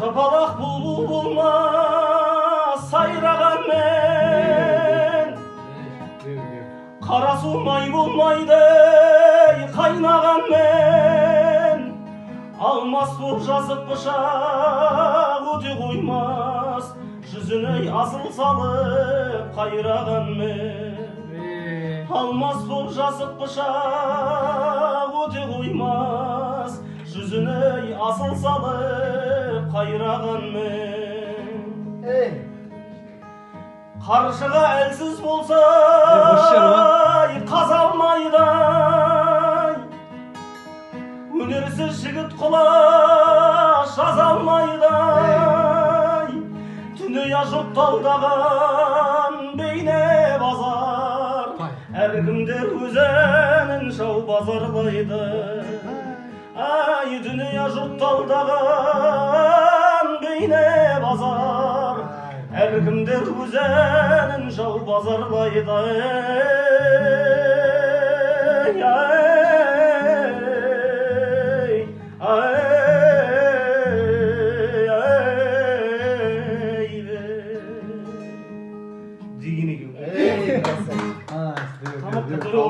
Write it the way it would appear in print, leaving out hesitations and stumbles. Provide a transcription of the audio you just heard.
Жапалақ бұлбұл болмас сайраған мен, қара су май болмайды қайнаған мен, алмас боп жазып пышақ өте қоймас, жүзіне асыл салып қайраған мен. Алмас боп жазып пышақ өте қоймас, жүзіне асыл салып қайраған мен. Қаршыға әлсіз болса қазалмайдай, өнерсіз жігіт құлаш жазалмайдай, түнея жұтталдаған бейне базар, әркімдер өзінің шау базарлайды. Ай, дүния жұтталдаған бейне базар, әркімдер өзінің жау базарлайды.